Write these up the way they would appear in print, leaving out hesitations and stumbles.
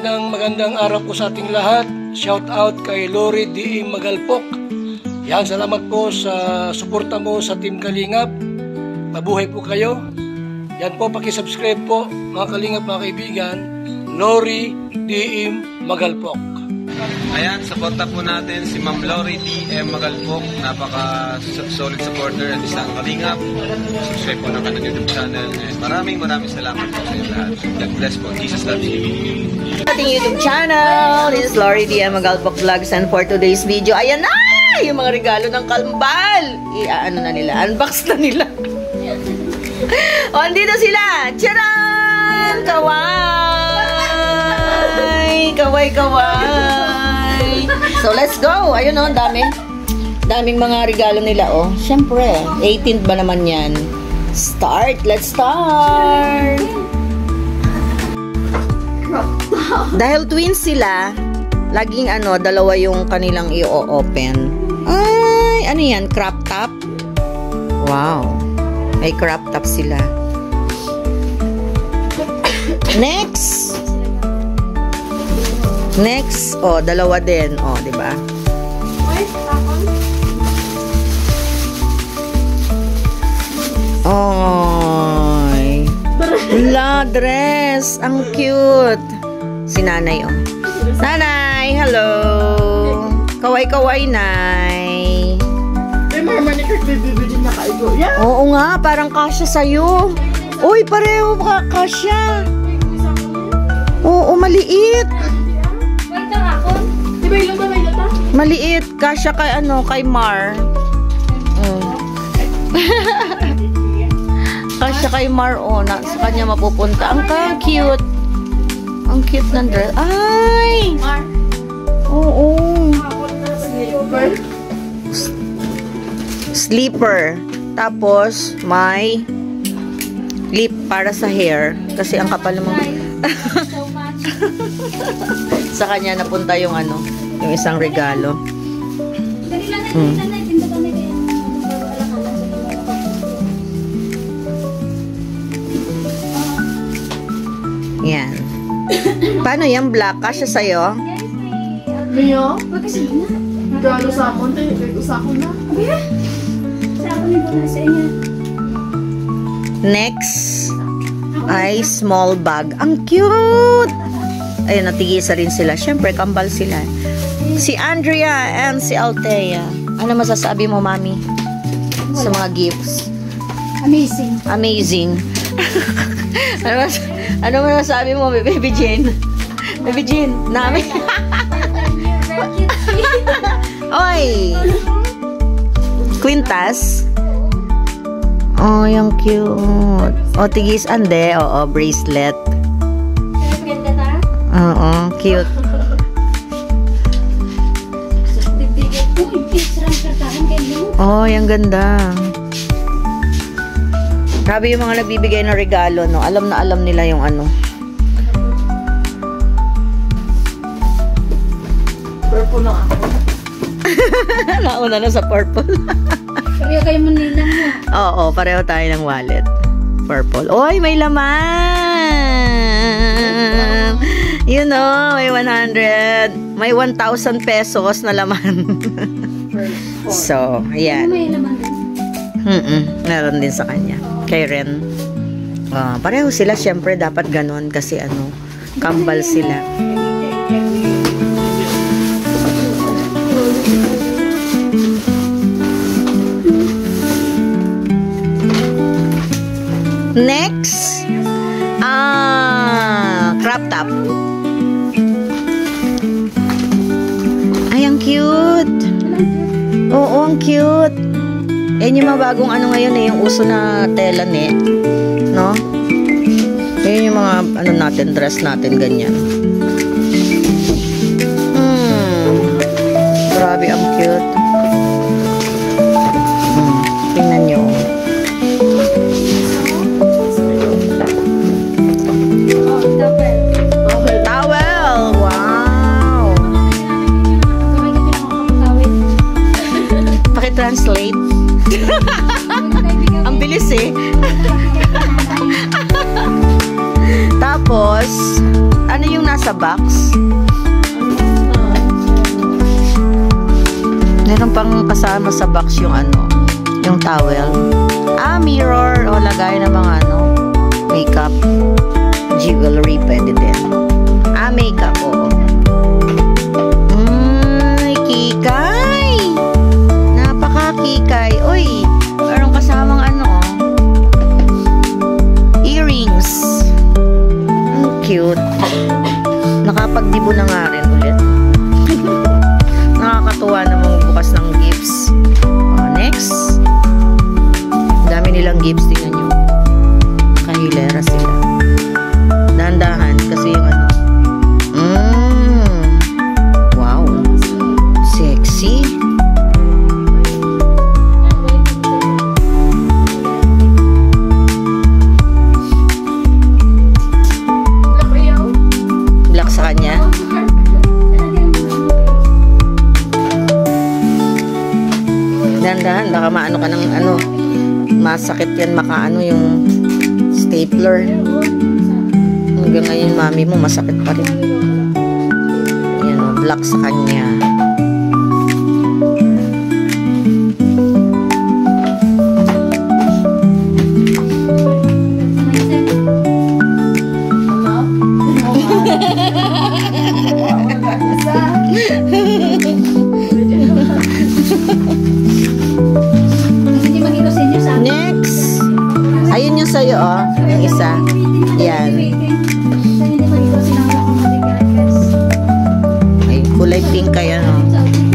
magandang araw po sa ating lahat. Shout out kay Lori D. Magalpok. Yan, salamat po sa suporta mo sa Team Kalingap. Mabuhay po kayo. Yan po, paki-subscribe po mga Kalingap, mga kaibigan. Lori D. Magalpok. Ayan, suporta po natin si Ma'am Lori D. Magalpok. Napaka-solid supporter at isang Kalingap. Subscribe po ng kanyang YouTube channel. Maraming salamat po sa inyo lahat. God bless po. Jesus loves you. Ating YouTube channel. This is Lori D. Magalpok Vlogs, and for today's video, ayan na! Yung mga regalo ng Kambal. Ano na nila? Unbox na nila. O, andito sila! Tcharan! Kaway! Kaway! So, let's go! Ayun o, daming mga regalo nila, oh. Siyempre, 18th ba naman yan? Let's start! Dahil twins sila, laging dalawa yung kanilang i-open. Ay, ano yan? Crop top? Wow! May crop top sila. Next! Oh, dalawa din. Oh, di ba? Oy. La, dress. Ang cute. Si nanay, oh. Nanay, hello. Kaway-kaway, nay. Oo nga, parang kasya sa'yo. Uy, pareho kasya. Oo, maliit. Maliit, kasya kay Mar. Kasya kay Mar, sa kanya mapupunta. Ang cute. Ang cute ng dress. Ay! Oo. Sleeper. Tapos, may clip para sa hair. Kasi ang kapal naman. Sa kanya napunta yung yung isang regalo. Yan. Paano yan? Black? Kasya sa'yo? Mio? Regalo sa akon. Sa akon na. Sa akon na sa inyo. Next ay small bag. Ang cute! Ayun, natigisa rin sila. Siyempre, kambal sila. Si Andrea and si Althea. Ano masasabi mo, Mami? Sa mga gifts? Amazing. Amazing. Ano masasabi mo, Baby Jane? Baby Jane, namin. Oy! Quintas. Oh, yung cute. O, tigis, ande. Oo, bracelet. Oo, cute. Oh, yung ganda. Grabe yung mga nagbibigay ng regalo, no? Alam na alam nila yung Purple na ako. Nauna na sa purple. Pareho kayo Manila mo. Oo, pareho tayo ng wallet. Purple. Oy, may laman! You know, may 100. May 1,000 pesos na laman. So, ayan. May laman din. Meron din sa kanya. Kay Ren. Pareho sila, syempre dapat ganon kasi kambal sila. Next, crop top. Ay, ang cute. Oo, ang cute. Yan yung mga bagong ngayon yung uso na tela no? Yan yung mga natin, dress natin, ganyan. Grabe, ang cute. Tingnan nyo. Towel! Wow! Paki-translate. Ang bilis Ano yung nasa box? Meron pang kasama sa box yung ano, yung towel. Mirror. O, lagay ng mga ano, makeup. Jewelry, pwede din. Makeup, oo. Kikay! Napaka-kikay. Uy, meron kasamang ano, earrings. Cute. Nakapagdibo na nga rin ulit. Nakakatuwa namang bukas ng gifts. Next. Dami nilang gifts. Tingnan nyo. Kahilera sila. Dahan-dahan kasi yung ano. Wow. Sexy. Black sa kanya. Dahan-dahan, baka maano ka ng ano, masakit yan, makaano yung stapler. Hanggang ngayon, mami mo, masakit pa rin. Yan o, black sa kanya. Next. Ayun yung sa'yo, oh. Yung isa. Yan. Ay, kulay pink kay ano.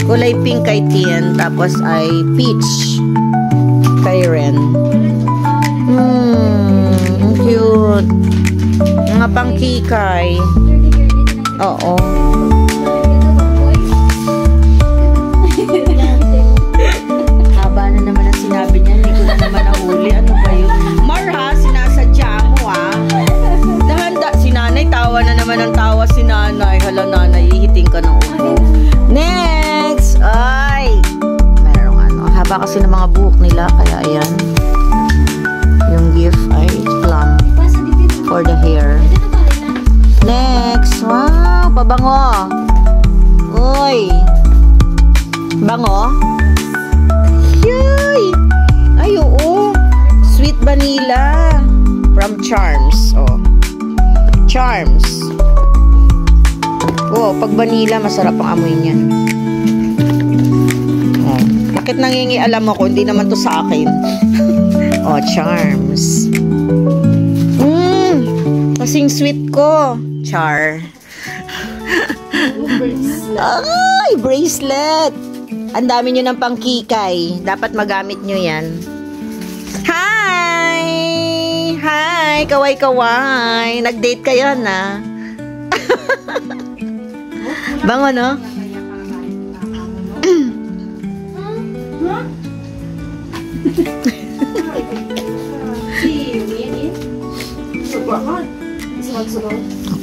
Kulay pink kay Tien. Tapos ay peach kay Ren. Ang cute. Mga pangkikay. Oo. Haba na naman ang sinabi niya. Hindi ko na naman nahuli. Ano ba yun? Marha, sinasadya mo ah. Dahanda, si nanay, tawa na naman ang tawa si nanay. Hala nanay, ihiting ka ng upo. Next! Ay! Merong ano. Haba kasi ng mga buhok nila. Kaya ayan. Yung gift ay plum. For the hair. Next! Wow! Pabango! Uy! Bango? Yay! Ay, oo. Sweet vanilla. From Charms. Oh. Charms. Oh, pag vanilla, masarap ang amoy niyan. Oh. Bakit nangingialam ako? Hindi naman to sa akin. Oh, Charms. Kasing sweet ko. Char. Ay, bracelet. Ang dami nyo ng pangkikay. Dapat magamit nyo yan. Hi! Hi! Kaway-kaway. Nag-date kayo na. Bango, no?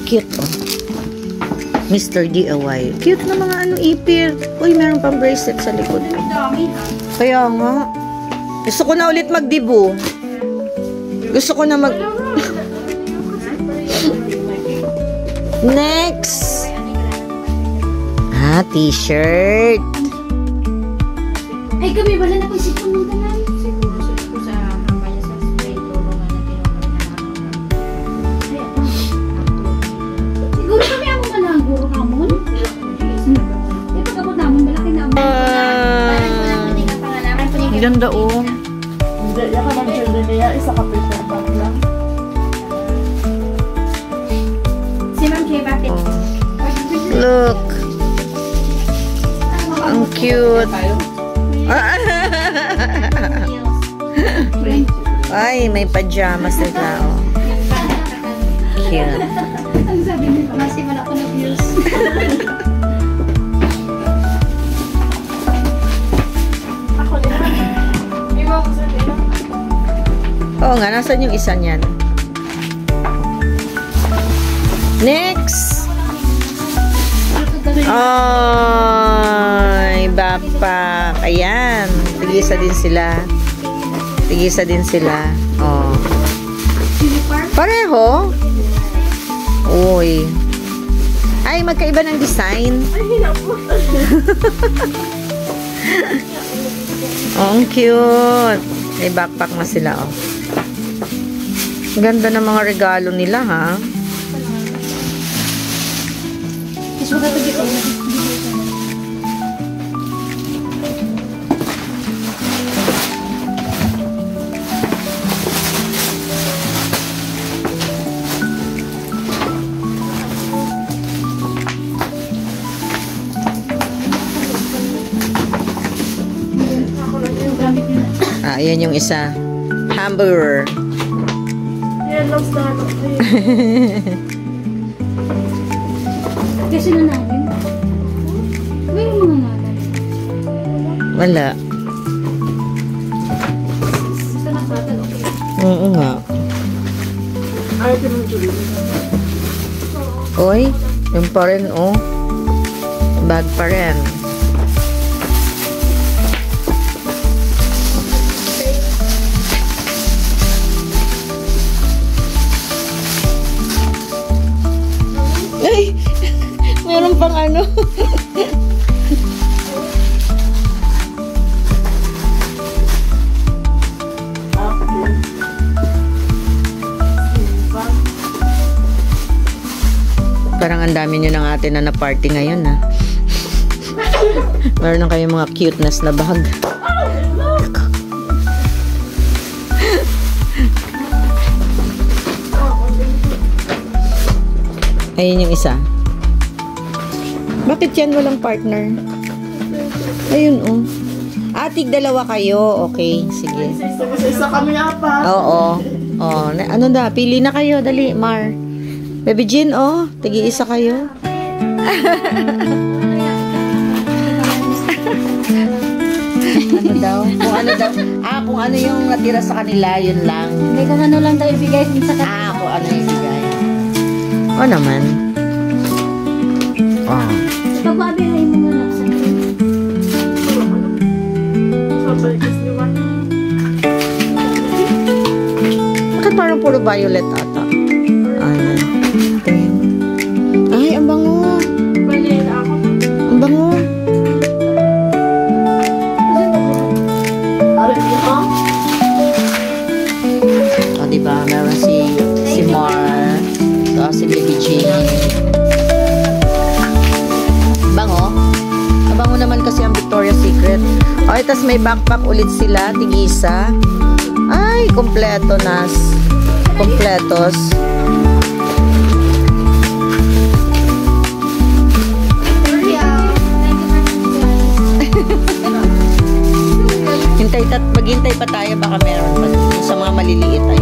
Cute, oh. Mr. DIY. Cute na mga ano, ipir. Uy, meron pang bracelet sa likod. Kaya nga. Gusto ko na ulit magdibo. Gusto ko na mag... Next! T-shirt. Ay, kami wala na kung sipon ng tanan. Siguro sa kampanya sa spray turo nga na siguro kami ang mga guro kamon. Ay, pagkabot namin, malaki na. Parang wala po din ang pangalaman po niya. Ganda, oh. Hindi, yan ka ng children niya, isa ka paper bag lang. Si Ma'am Kay, bakit? Look. Ang cute. Ay, may pajamas nila, oh. Cute. Ang sabi niyo, kasi wala ko na views. Ako din. Iwan ko sa din. Oo nga, nasan yung isa niyan? Next! Ay, bapak. Ayan. Tigisa din sila. Tigisa din sila. Oh. Pareho. Uy. Ay, magkaiba ng design. Ay, hinapos. Oh, ang cute. May backpack na sila, oh. Ganda ng mga regalo nila, ha? Mas magkatagit ako. Ayan yung isa. Hamburger. Yan lang sa ano. Kasi na namin. May mga natin. Wala. Basta nakatan, okay. Oo nga. Ay, tinutulog. Oy, yung pa rin, oh. Bag pa rin. Ay, meron pang ano. Parang ang dami nyo ng ate na na-party ngayon, ha? Meron na kayong mga cuteness na bag. Ayun yung isa. Bakit yan walang partner? Ayun, oh. Atig dalawa kayo. Okay, sige. Isa kami nga pa. Oo. Oh, ano na, pili na kayo. Dali, Mar. Baby Jean, oh. Tigi-isa kayo. Ano daw? Kung ano daw? Kung ano yung natira sa kanila, yun lang. May kung ano lang tayo ibigay sa kanila. Kung ano yung bigay. O naman. Oh. Pagbabihay mo nga lang sa Bakit parang puro violet ata? Ayan. Ay, ang bango. Ang bango. O, diba? Meron si Mar. So, si Baby Jean. Bango. Mabango naman kasi ang Victoria's Secret. O, tas may backpack ulit sila. Tigisa. Ay, kompleto nas. Kompletos. Maghintay pa tayo, baka meron pa sa mga maliliit ay.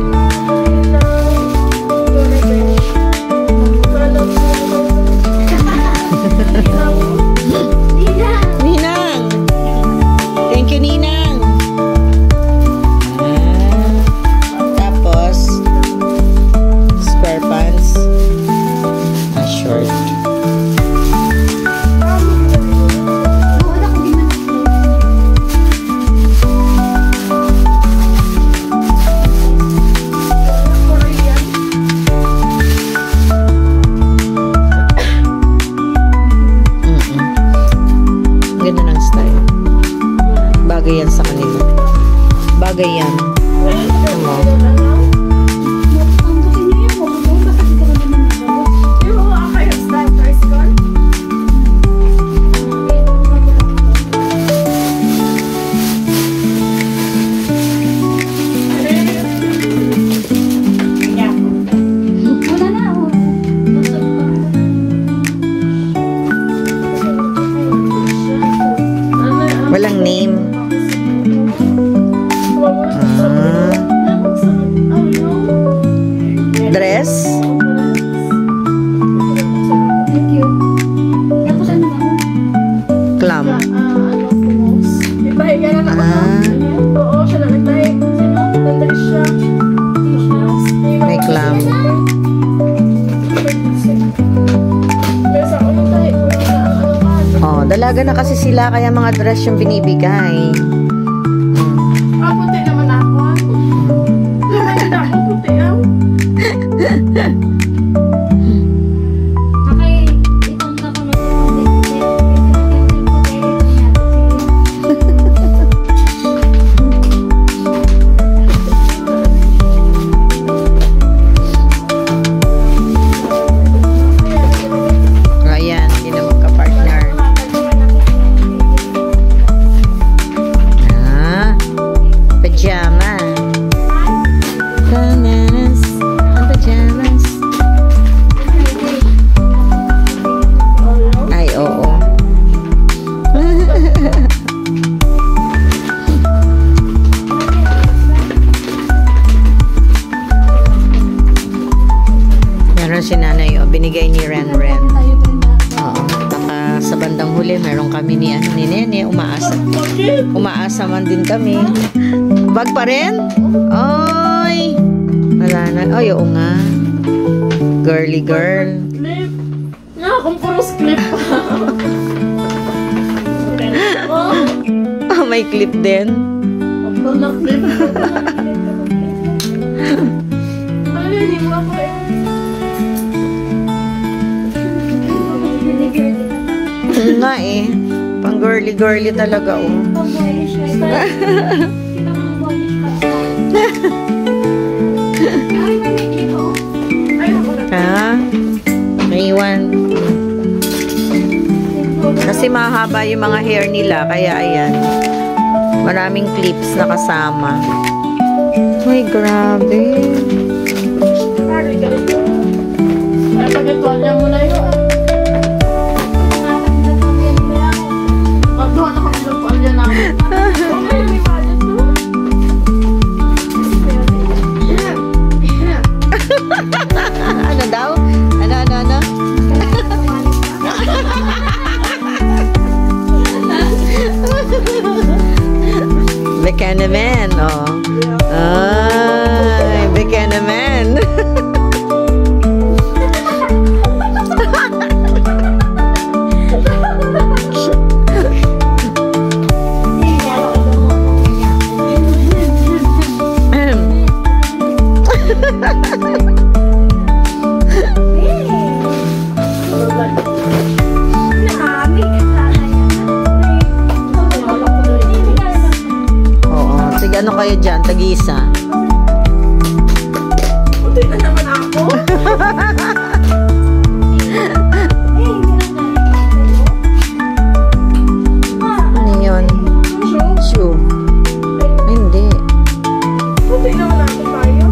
Ninang! Thank you, Ninang! Tapos, square pants. Short. Ganda ng style. Bagay yan sa kanila. Bagay yan. Walang name. Dress? Thank you. Tapos ano ba? Clam. Ipahiga na naman. Oo, siya na nagtahi. Sino? Nandali siya. May clam. Oh, dalaga na kasi sila kaya mga dress yung binibigay. Puti naman ako. Naman na ako, puti ako. Okay, ito Meron si nanay, binigay ni Ren. Oo. Taka sa bandang huli, meron kami ni Nene, umaasa. Umaasa man din kami. Bag pa rin? Oy! Wala na. Ay, oo nga. Girly girl. Clip. Nga, kung puros clip pa. May clip din. Ang na clip. Ano, hindi mo ako eh. Nga eh. Pang girly talaga, oh. Ha? Naiwan. Kasi mahaba yung mga hair nila, kaya ayan. Maraming clips na kasama. Ay, grabe. Ay, pag-ituan niya muna yun. Doon na kami lutuan niya namin. Ano daw? Ano? Bekanaman, oh. Ay, Bekanaman. Oo, sige, ano kayo dyan? Tag-isa. Buti na naman ako. Ano yun? Shoe. Ay, hindi. Buti naman ako tayo.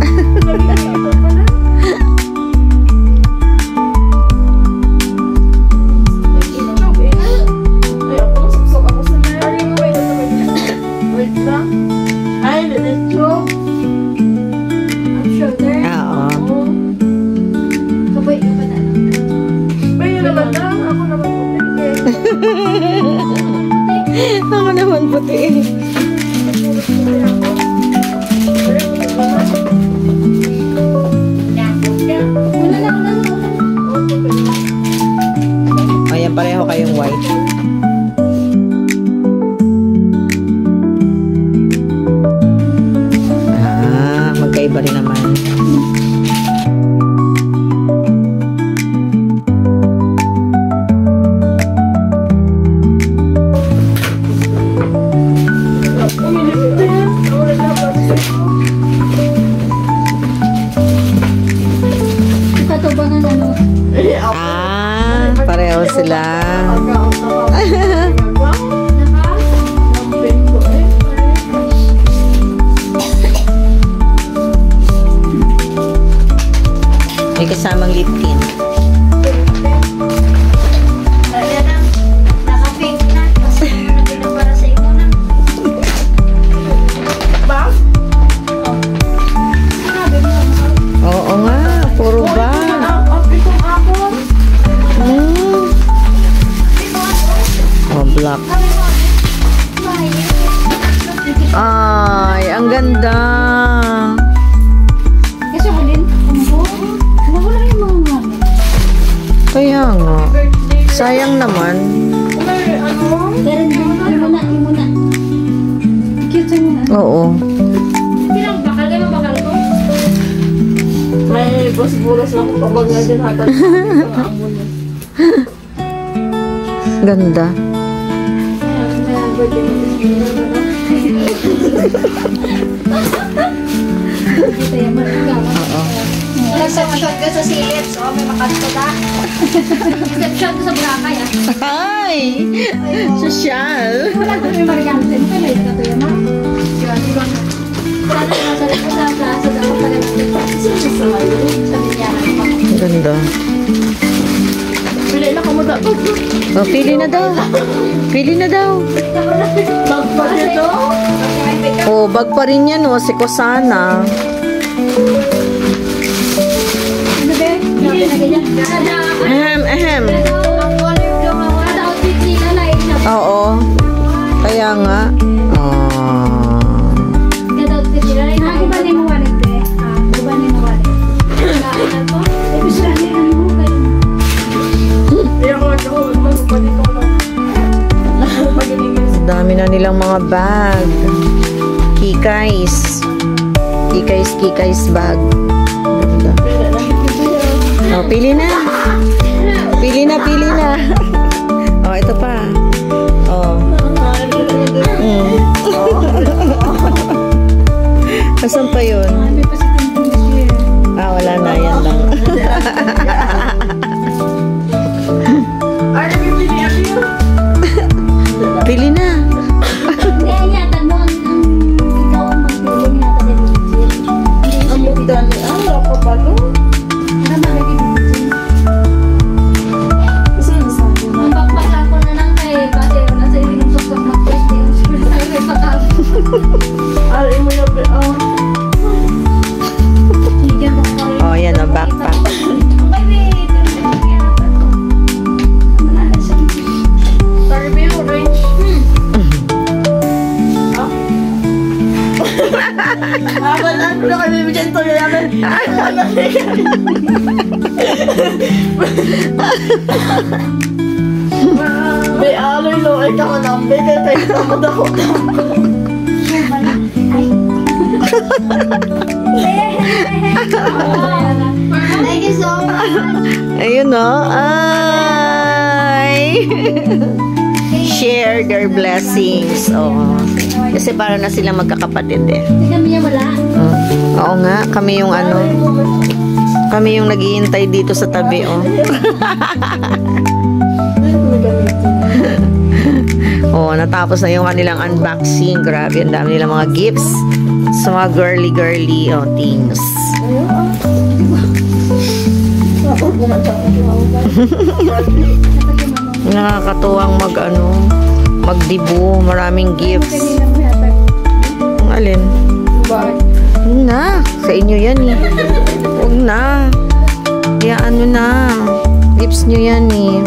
Ay, ako nasapsok ako sa Mary. Wait lang. Ay, diretso. Oo. Ay, yun naman lang. Ako naman puti. Ako naman puti. Ayan, pareho kayong white. Magkaiba rin naman. Pareho sila. May kasamang lip tint. Naka-pink na. Kasi na para sa imo na. Oo nga, puro ba? Oh, black. Ay, ang ganda. Kasi ulin, nawala yung mga gamit. Kaya nga. Sayang naman. Pero yung muna. Cute yung muna. Oo. Bilang bakal, gano'n bakal ko? May buras lang kung pabag na din hatag sa amon niya. Ganda. Oo. Nagsa-shot ka sa silits, may makanto ka. Nagsa-shot ka sa Boracay, Hi! Social. Wala ko may marigante mo, kaya na ito yan, ma. Diba? Wala na yung masarap ko sa plaza, dapat pala sabi niya, Ganda. Pili na ka mo dapat. Oh, pili na daw. Pili na daw. Bagpag nito. Oh, bag pa rin yan, si Kosana. Ano ba? mga bag. Kikays. Kikays bag. Ganda. Oh, pili na. Pili na. Oh, ito pa. Oh. Asan pa yun? Ah, wala na. Yan lang. Pili na. Kaya yata mo ang ikaw ang magpili yata sa Bibigil. Ang ganda ni Ara pa palo. Para makikibigil. Kasi yung sabi na. Ang bakbaka ko na lang kay kasi nasa iling susok mag-teste. Ay, may pakal. Ara mo yung Higyan mo ko rin. Oh, yan o, backpack. Ay, wait. Manala siya. Sorry, may orange. Wala na kami bibigyan to namin. May aloy lo ay kamanambe kaya tayo tamad ako. Thank you so much. Ayun o. Ay. Share their blessings. Oh. Kasi para na sila magkakapatid eh. Tingnan mo niya wala. Oo nga, kami yung ano. Kami yung naghihintay dito sa tabi, oh. Oh, natapos na yung kanilang unboxing. Grabe, ang dami nilang mga gifts. Sa mga girly, oh, things. Nakakatuwang magdibu. Maraming gifts. Ang alin? Huwag na. Sa inyo yan eh. Huwag na. Kaya ano na. Gifts nyo yan eh.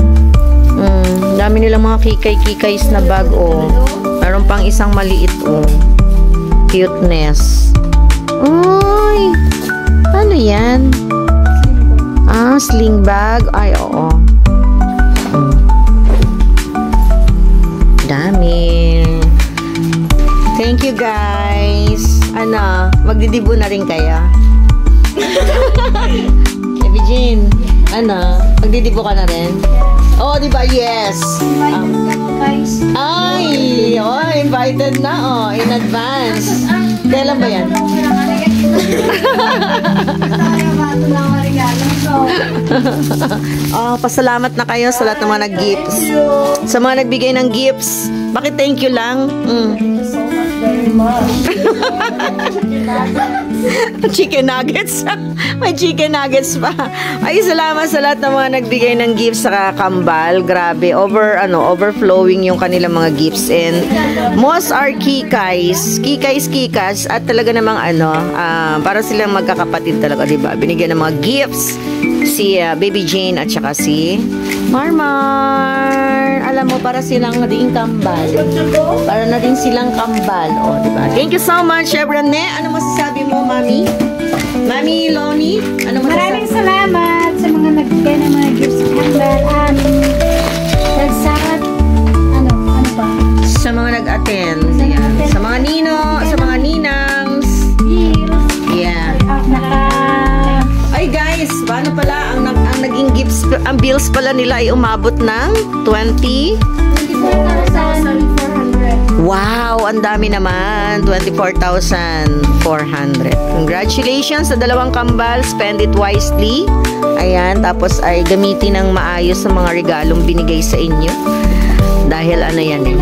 Dami nilang mga kikay-kikays na bag, oh. Meron pang isang maliit, oh. Cuteness. Uy! Ano yan? Ah, sling bag. Ay, oo. Dami. Thank you, guys. Ano, magdidibo na rin kayo? Baby Jean, ano, magdidibo ka na rin? Oh, di ba? Yes. Guys. Ay, oh, invited na, oh, in advance. Kailan ba yan? Oh, pasalamat na kayo sa lahat ng mga nag-gifts. Sa mga nagbigay ng gifts. Bakit thank you lang? Chicken nuggets. May chicken nuggets pa. Ay, salamat sa lahat ng mga nagbigay ng gifts sa kambal. Grabe, overflowing yung kanilang mga gifts. And most are kikays, kikas, at talaga namang para silang magkakapatid talaga, diba? Binigyan ng mga gifts si Baby Jane at saka si Marmar. Alam mo, para silang ding kambal. Para na din silang kambal. O, diba? Thank you so much, Chevron. Ano masasabi mo, Mami? Mami Loni? Ano masasabi? Maraming salamat sa mga nagbigay ng mga gifts sa kambal. Nagsakat, ano ba? Sa mga nag-attend. Sa mga nino, sa mga ninangs. Yeah. Ay guys, paano pala ang naging gifts, ang bills pala nila ay umabot ng 24,400. Wow, ang dami naman. 24,400. Congratulations sa dalawang kambal. Spend it wisely. Ayan, tapos ay gamitin ng maayos sa mga regalong binigay sa inyo. Dahil ano yan eh.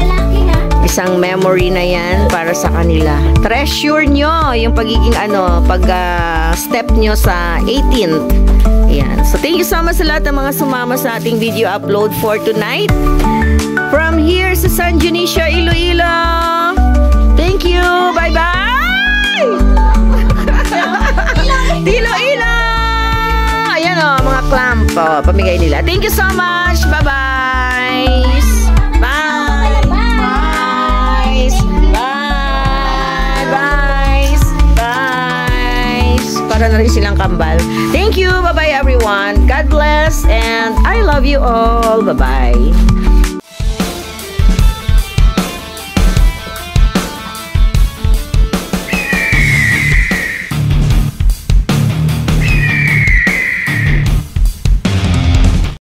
Isang memory na yan para sa kanila. Treasure nyo yung pagiging step nyo sa 18th. Ayan. So, thank you so much sa lahat ng mga sumama sa ating video upload for tonight. From here sa San Dionisio, Iloilo. Thank you. Bye-bye! Iloilo! Ayan o, mga clamp. Pamigay nila. Thank you so much. Bye-bye! Bye! Para na rin silang kambal. Thank you. Bye-bye everyone. God bless and I love you all. Bye-bye.